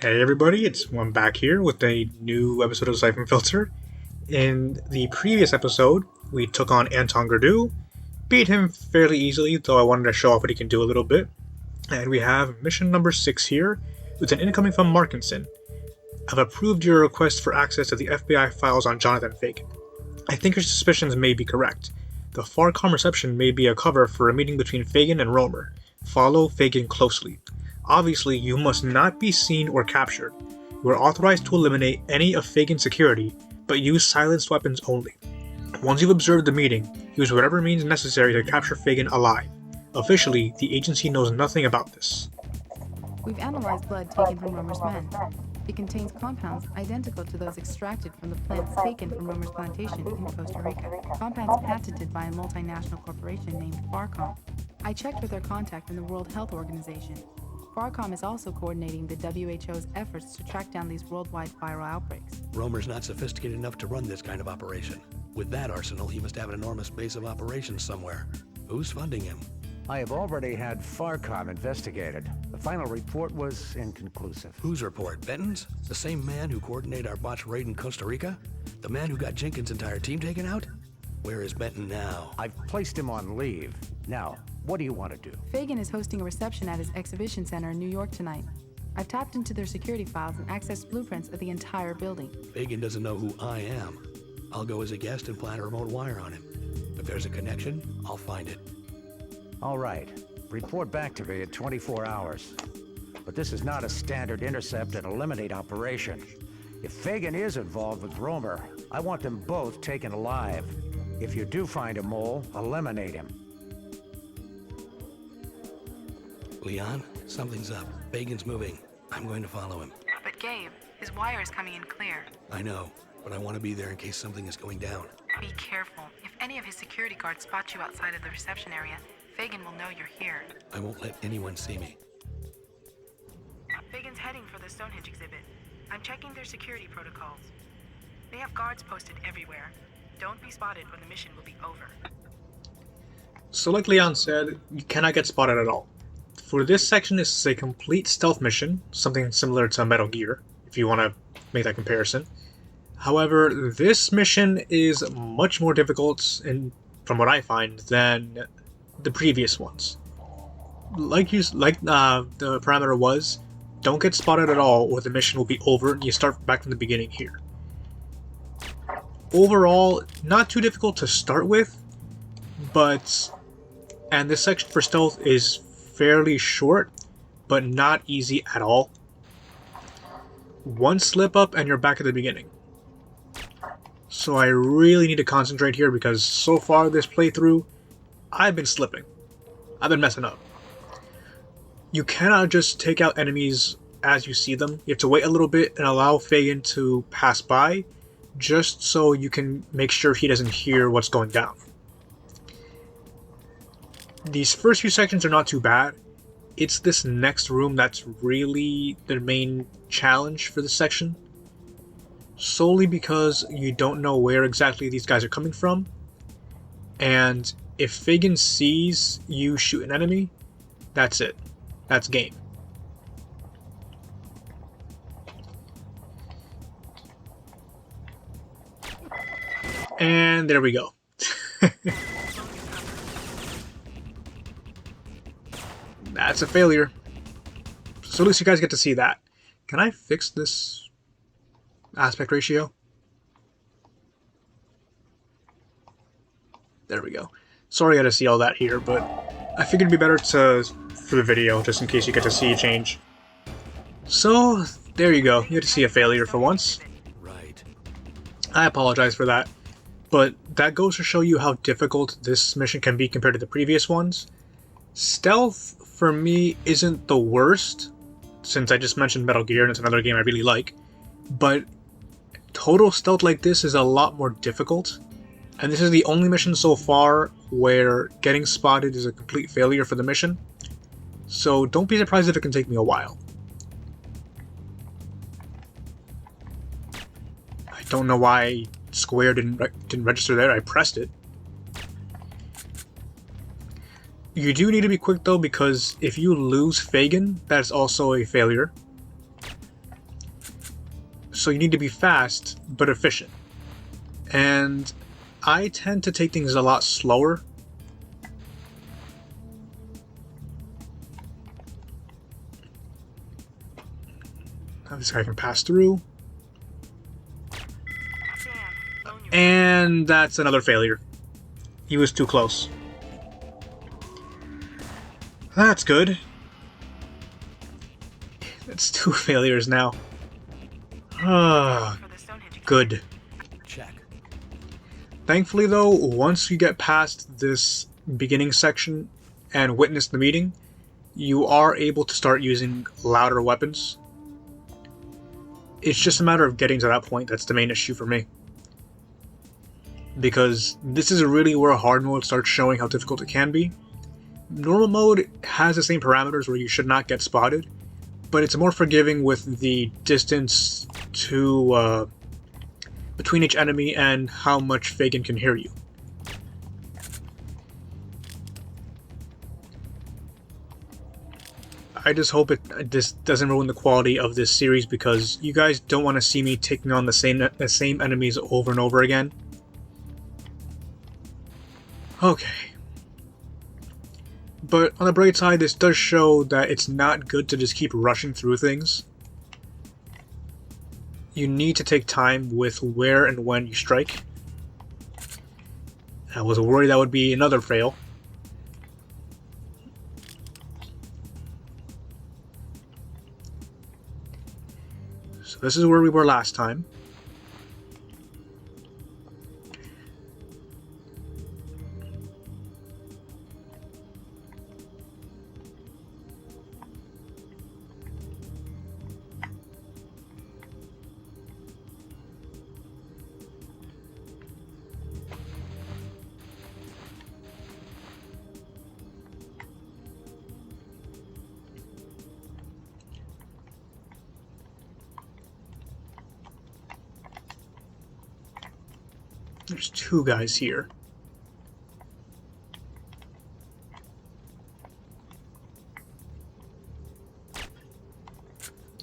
Hey everybody, it's one back here with a new episode of Syphon Filter. In the previous episode, we took on Anton Gerdou, beat him fairly easily, though I wanted to show off what he can do a little bit. And we have mission number 6 here, with an incoming from Markinson. I've approved your request for access to the FBI files on Jonathan Fake. I think your suspicions may be correct. The Farcom reception may be a cover for a meeting between Fagin and Romer. Follow Fagin closely. Obviously, you must not be seen or captured. You are authorized to eliminate any of Fagin's security, but use silenced weapons only. Once you've observed the meeting, use whatever means necessary to capture Fagin alive. Officially, the agency knows nothing about this. We've analyzed blood taken from Romer's men. It contains compounds identical to those extracted from the plants taken from Romer's plantation in Costa Rica. Compounds patented by a multinational corporation named Farcom. I checked with their contact in the World Health Organization. Farcom is also coordinating the WHO's efforts to track down these worldwide viral outbreaks. Romer's not sophisticated enough to run this kind of operation. With that arsenal, he must have an enormous base of operations somewhere. Who's funding him? I have already had Farcom investigated. The final report was inconclusive. Whose report? Benton's? The same man who coordinated our botched raid in Costa Rica? The man who got Jenkins' entire team taken out? Where is Benton now? I've placed him on leave. Now, what do you want to do? Fagin is hosting a reception at his exhibition center in New York tonight. I've tapped into their security files and accessed blueprints of the entire building. Fagin doesn't know who I am. I'll go as a guest and plant a remote wire on him. If there's a connection, I'll find it. All right. Report back to me in 24 hours. But this is not a standard intercept and eliminate operation. If Fagin is involved with Romer, I want them both taken alive. If you do find a mole, eliminate him. Leon, something's up. Fagin's moving. I'm going to follow him. But Gabe, his wire is coming in clear. I know, but I want to be there in case something is going down. Be careful. If any of his security guards spot you outside of the reception area, Fagin will know you're here. I won't let anyone see me. Fagin's heading for the Stonehenge exhibit. I'm checking their security protocols. They have guards posted everywhere. Don't be spotted or the mission will be over. So like Leon said, you cannot get spotted at all. For this section, this is a complete stealth mission, something similar to Metal Gear, if you want to make that comparison. However, this mission is much more difficult, from what I find, than the previous ones. Like the parameter was, don't get spotted at all or the mission will be over and you start back from the beginning here. Overall, not too difficult to start with, and this section for stealth is fairly short, but not easy at all. One slip up and you're back at the beginning. So I really need to concentrate here because so far this playthrough, I've been slipping. I've been messing up. You cannot just take out enemies as you see them. You have to wait a little bit and allow Fagin to pass by, just so you can make sure he doesn't hear what's going down. These first few sections are not too bad. It's this next room that's really the main challenge for this section. Solely because you don't know where exactly these guys are coming from. And if Fagin sees you shoot an enemy, that's it. That's game. And there we go. That's a failure. So at least you guys get to see that. Can I fix this aspect ratio? There we go. Sorry I had to see all that here, but I figured it'd be better for the video, just in case you get to see a change. So, there you go. You get to see a failure for once. Right. I apologize for that. But that goes to show you how difficult this mission can be compared to the previous ones. Stealth, for me, isn't the worst, since I just mentioned Metal Gear and it's another game I really like. But total stealth like this is a lot more difficult. And this is the only mission so far where getting spotted is a complete failure for the mission. So don't be surprised if it can take me a while. I don't know why Square didn't register there. I pressed it. You do need to be quick though, because if you lose Fagin, that's also a failure. so you need to be fast but efficient. And I tend to take things a lot slower. Now this guy can pass through. And that's another failure. He was too close. That's good. That's 2 failures now. Ah, good. Check. Thankfully though, once you get past this beginning section and witness the meeting, you are able to start using louder weapons. It's just a matter of getting to that point. That's the main issue for me. Because this is really where hard mode starts showing how difficult it can be. Normal mode has the same parameters where you should not get spotted, but it's more forgiving with the distance to between each enemy and how much Fagin can hear you. I just hope this doesn't ruin the quality of this series, because you guys don't want to see me taking on the same enemies over and over again. Okay. But on the bright side, this does show that it's not good to just keep rushing through things. You need to take time with where and when you strike. I was worried that would be another fail. So this is where we were last time. There's 2 guys here.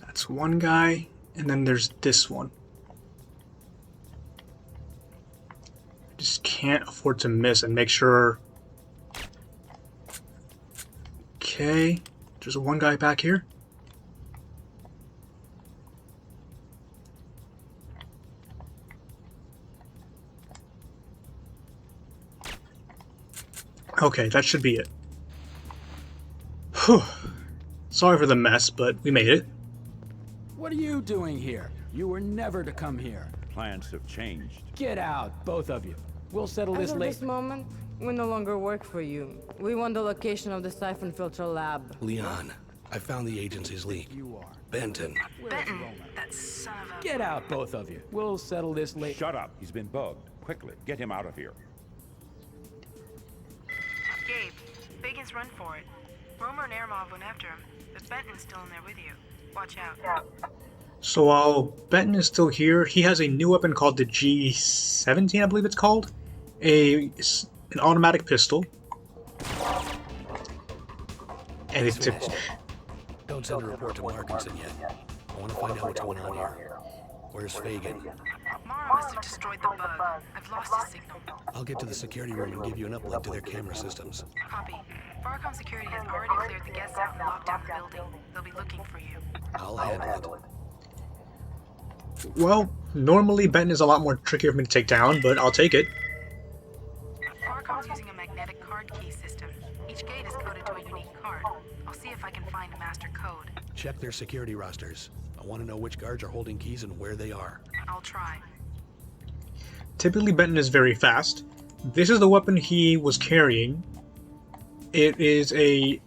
That's 1 guy, and then there's this one. I just can't afford to miss and make sure. Okay, there's 1 guy back here. Okay, that should be it. Whew. Sorry for the mess, but we made it. What are you doing here? You were never to come here. Plans have changed. Get out, both of you. We'll settle this As of later. this moment, we no longer work for you. We want the location of the Syphon filter lab. Leon, I found the agency's leak. You are. Benton. Benton, that son of a... Get out, both of you. We'll settle this later. Shut up. He's been bugged. Quickly, get him out of here. Gabe, Fagin's run for it. Romer and Aramov went after him, but Benton's still in there with you. Watch out. So while Benton is still here, he has a new weapon called the G17, I believe it's called. An automatic pistol. And it's... Don't send a report to Markinson yet. I want to find out what's going on here. Where's Fagin? Mara must have destroyed the bug. I've lost his signal. I'll get to the security room and give you an uplink to their camera systems. Copy. Farcom security has already cleared the guests out and locked down the building. They'll be looking for you. I'll handle it. Well, normally Benton is a lot more trickier for me to take down, but I'll take it. Farcom's using a magnetic card key system. Each gate is coded to a unique card. I'll see if I can find a master code. Check their security rosters. I want to know which guards are holding keys and where they are. I'll try. Typically Benton is very fast. This is the weapon he was carrying. It is a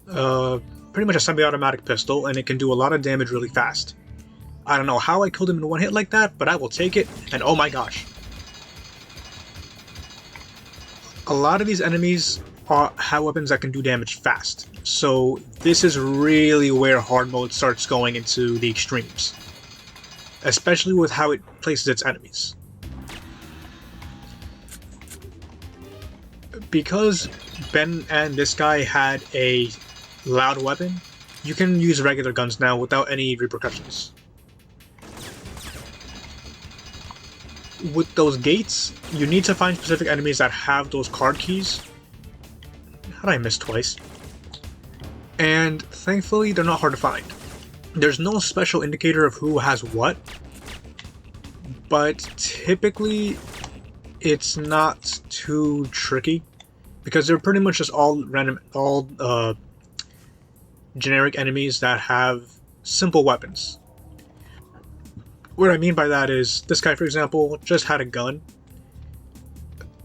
pretty much a semi-automatic pistol, and it can do a lot of damage really fast. I don't know how I killed him in one hit like that, but I will take it, and oh my gosh. A lot of these enemies have weapons that can do damage fast, so this is really where hard mode starts going into the extremes. Especially with how it places its enemies. Because Ben and this guy had a loud weapon, you can use regular guns now without any repercussions. with those gates, you need to find specific enemies that have those card keys. How did I miss twice? And thankfully, they're not hard to find. There's no special indicator of who has what, but typically it's not too tricky because they're pretty much just all random, generic enemies that have simple weapons. What I mean by that is, this guy, for example, just had a gun.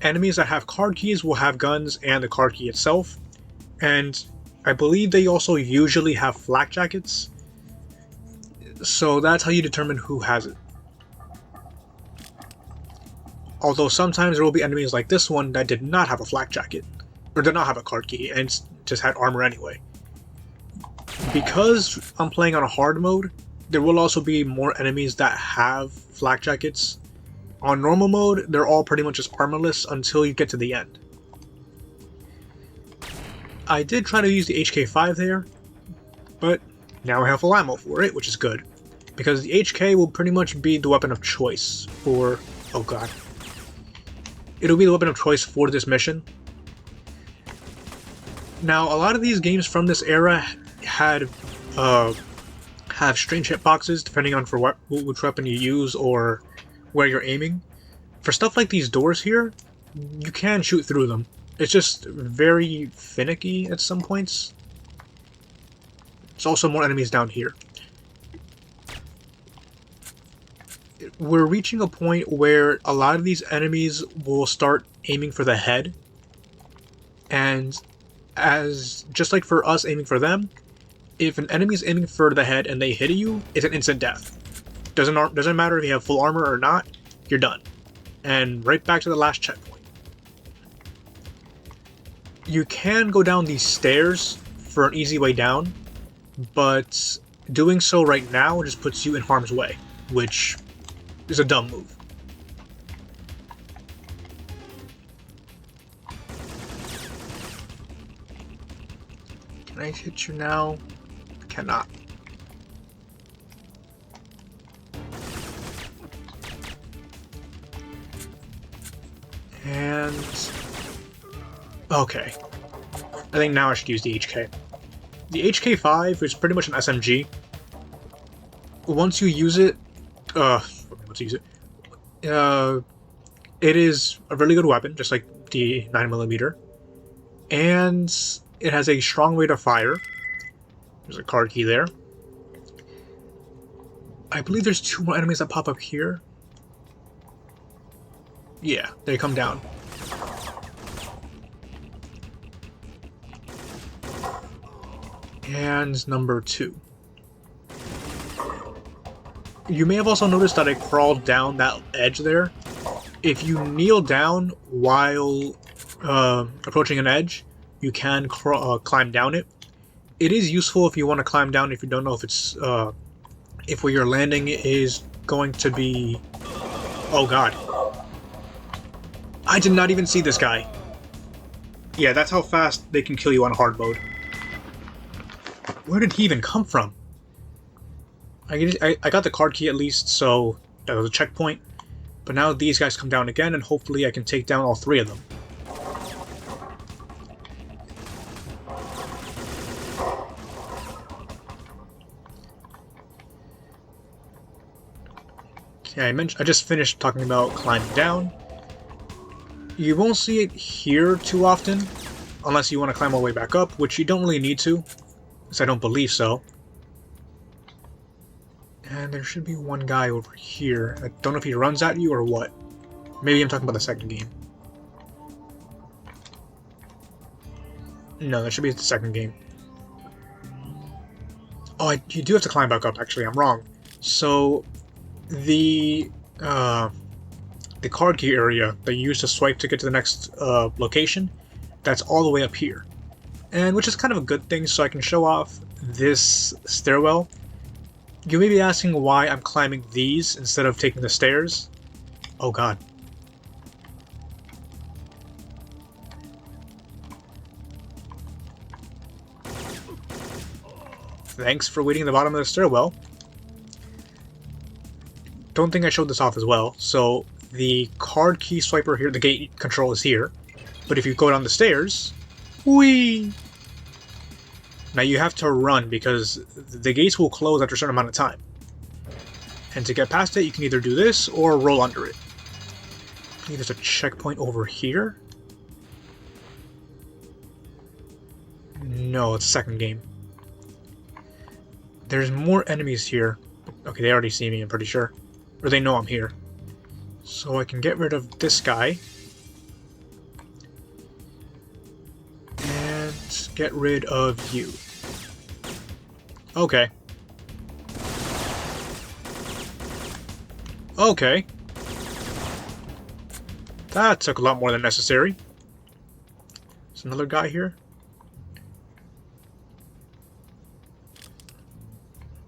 Enemies that have card keys will have guns and the card key itself, and I believe they also usually have flak jackets, so that's how you determine who has it. Although sometimes there will be enemies like this one that did not have a flak jacket, or did not have a card key, and just had armor anyway. Because I'm playing on a hard mode, there will also be more enemies that have flak jackets. On normal mode, they're all pretty much just armorless until you get to the end. I did try to use the HK5 there, but now I have full ammo for it, which is good. Because the HK will pretty much be the weapon of choice for... oh god. It'll be the weapon of choice for this mission. Now, a lot of these games from this era had have strange hitboxes depending on for which weapon you use or where you're aiming. For stuff like these doors here, you can shoot through them. It's just very finicky at some points. There's also more enemies down here. We're reaching a point where a lot of these enemies will start aiming for the head. And just like for us aiming for them, if an enemy's aiming for the head and they hit you, it's an instant death. Doesn't matter if you have full armor or not, you're done. And right back to the last checkpoint. You can go down these stairs for an easy way down, but doing so right now just puts you in harm's way, which is a dumb move. Can I hit you now? Cannot. And... okay. I think now I should use the HK. The HK5 is pretty much an SMG. Once you use it... let's use it. It is a really good weapon, just like the 9mm. And it has a strong rate of fire. There's a card key there. I believe there's 2 more enemies that pop up here. Yeah, they come down. And number 2. You may have also noticed that I crawled down that edge there. If you kneel down while approaching an edge, you can climb down it. It is useful if you want to climb down if you don't know if it's if where you're landing is going to be... oh god. I did not even see this guy. Yeah, that's how fast they can kill you on hard mode. Where did he even come from? I got the card key at least, so that was a checkpoint. But now these guys come down again, and hopefully I can take down all 3 of them. Okay, I just finished talking about climbing down. You won't see it here too often, unless you want to climb all the way back up, which you don't really need to, because I don't believe so. And there should be one guy over here. I don't know if he runs at you or what. Maybe I'm talking about the second game. No, that should be the second game. Oh, you do have to climb back up, actually. I'm wrong. So, the card key area that you use to swipe to get to the next location, that's all the way up here. And which is kind of a good thing, so I can show off this stairwell. You may be asking why I'm climbing these instead of taking the stairs. Oh god. Thanks for waiting at the bottom of the stairwell. Don't think I showed this off as well. So, the card key swiper here, the gate control is here. But if you go down the stairs, whee! Now you have to run because the gates will close after a certain amount of time. And to get past it, you can either do this or roll under it. I believe there's a checkpoint over here. No, it's second game. There's more enemies here. Okay, they already see me, I'm pretty sure. Or they know I'm here. So I can get rid of this guy. And get rid of you. Okay. Okay. That took a lot more than necessary. There's another guy here.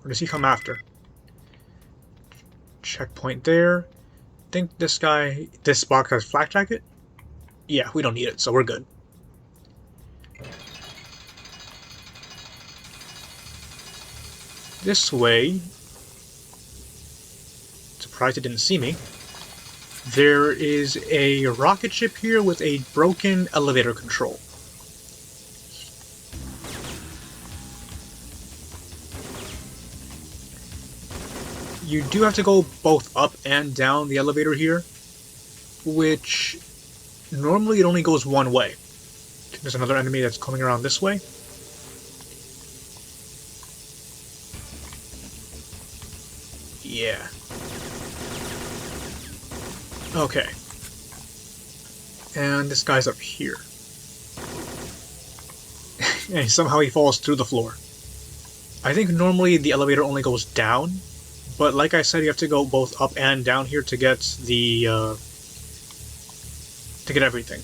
Or does he come after? Checkpoint there. Think this box has flak jacket? Yeah, we don't need it, so we're good. This way. Surprised it didn't see me. There is a rocket ship here with a broken elevator control. You do have to go both up and down the elevator here, which normally it only goes one way. There's another enemy that's coming around this way. Yeah. Okay. And this guy's up here. And somehow he falls through the floor. I think normally the elevator only goes down, but like I said, you have to go both up and down here to get the to get everything.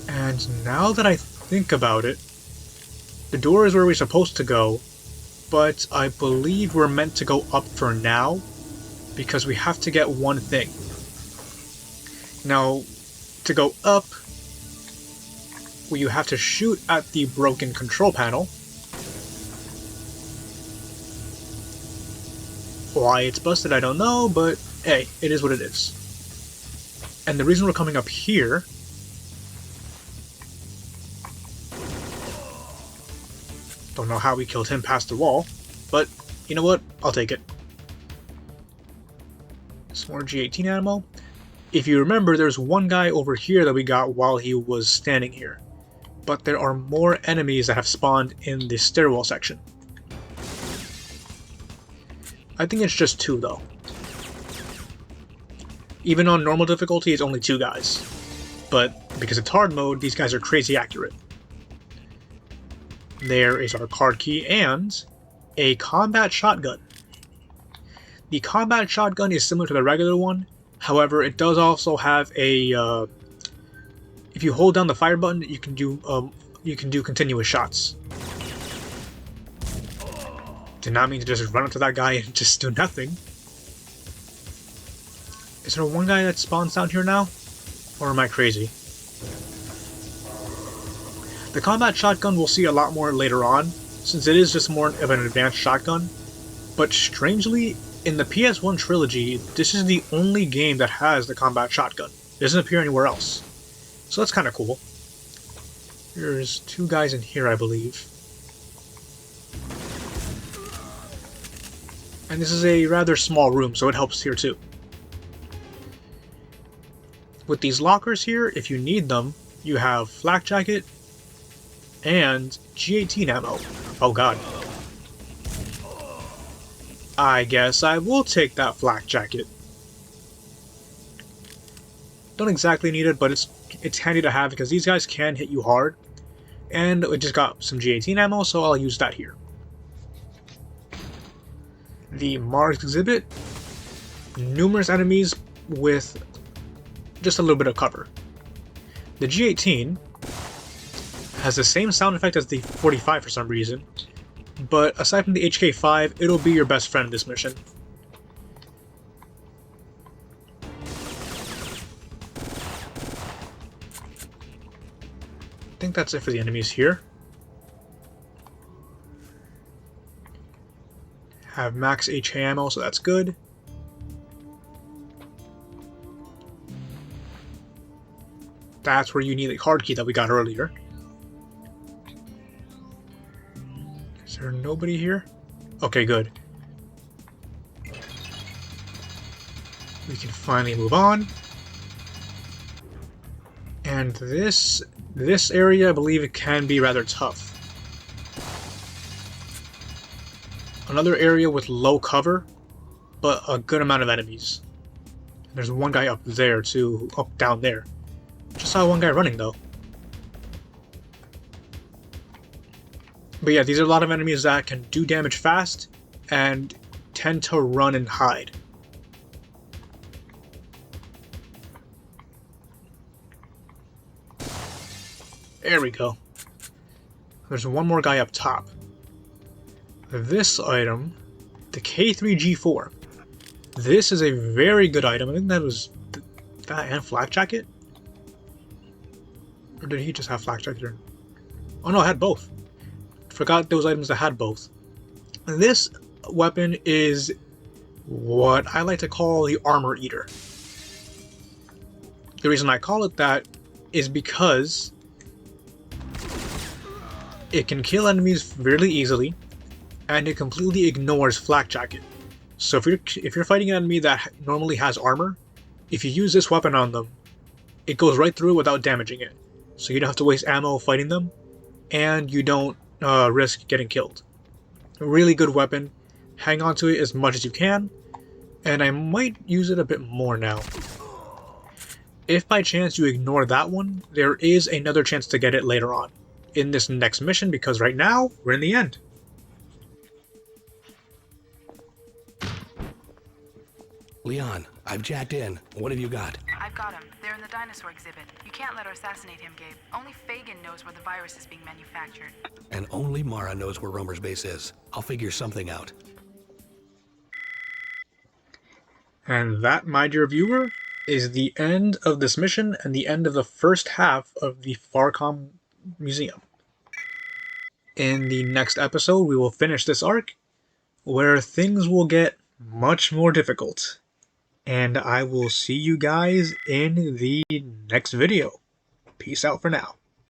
And now that I think about it, the door is where we're supposed to go, but I believe we're meant to go up for now, because we have to get one thing. Now, to go up, well, you have to shoot at the broken control panel. Why it's busted, I don't know, but hey, it is what it is. And the reason we're coming up here don't know how we killed him past the wall, but you know what? I'll take it. Some more G18 ammo. If you remember, there's one guy over here that we got while he was standing here. But there are more enemies that have spawned in the stairwell section. I think it's just 2 though. Even on normal difficulty, it's only 2 guys. But because it's hard mode, these guys are crazy accurate. There is our card key and a combat shotgun. The combat shotgun is similar to the regular one, however it does also have a if you hold down the fire button, you can do continuous shots. Did not mean to just run up to that guy and just do nothing. Is there one guy that spawns down here now? Or am I crazy? The combat shotgun we'll see a lot more later on, since it is just more of an advanced shotgun. But strangely, in the PS1 trilogy, this is the only game that has the combat shotgun. It doesn't appear anywhere else. So that's kind of cool. There's 2 guys in here, I believe. And this is a rather small room, so it helps here too. With these lockers here, if you need them, you have flak jacket and G18 ammo. Oh god. I guess I will take that flak jacket. Don't exactly need it, but it's handy to have because these guys can hit you hard. And we just got some G18 ammo, so I'll use that here. The Mars exhibit. Numerous enemies with just a little bit of cover. The G18 has the same sound effect as the 45 for some reason, but aside from the HK5, it'll be your best friend in this mission. I think that's it for the enemies here. have max HA ammo, so that's good. That's where you need the card key that we got earlier. Is there nobody here? Okay, good. We can finally move on. And this area, I believe it can be rather tough. Another area with low cover, but a good amount of enemies. There's one guy up there too, up down there. Just saw one guy running though. But yeah, these are a lot of enemies that can do damage fast and tend to run and hide. There we go. There's one more guy up top. This item, the K3G4. This is a very good item. I think that was that and flak jacket. Or did he just have flak jacket? Oh no, I had both. Forgot those items that had both. This weapon is what I like to call the armor eater. The reason I call it that is because it can kill enemies fairly easily, and it completely ignores flak jacket. So if you're fighting an enemy that normally has armor, if you use this weapon on them, it goes right through without damaging it. So you don't have to waste ammo fighting them, and you don't risk getting killed. A really good weapon. Hang on to it as much as you can, and I might use it a bit more now. If by chance you ignore that one, there is another chance to get it later on in this next mission, because right now we're in the end. Leon, I've jacked in. What have you got? I've got him. They're in the dinosaur exhibit. You can't let her assassinate him, Gabe. Only Fagin knows where the virus is being manufactured. And only Mara knows where Romer's base is. I'll figure something out. And that, my dear viewer, is the end of this mission and the end of the first half of the Farcom Museum. In the next episode, we will finish this arc, where things will get much more difficult. And I will see you guys in the next video. Peace out for now.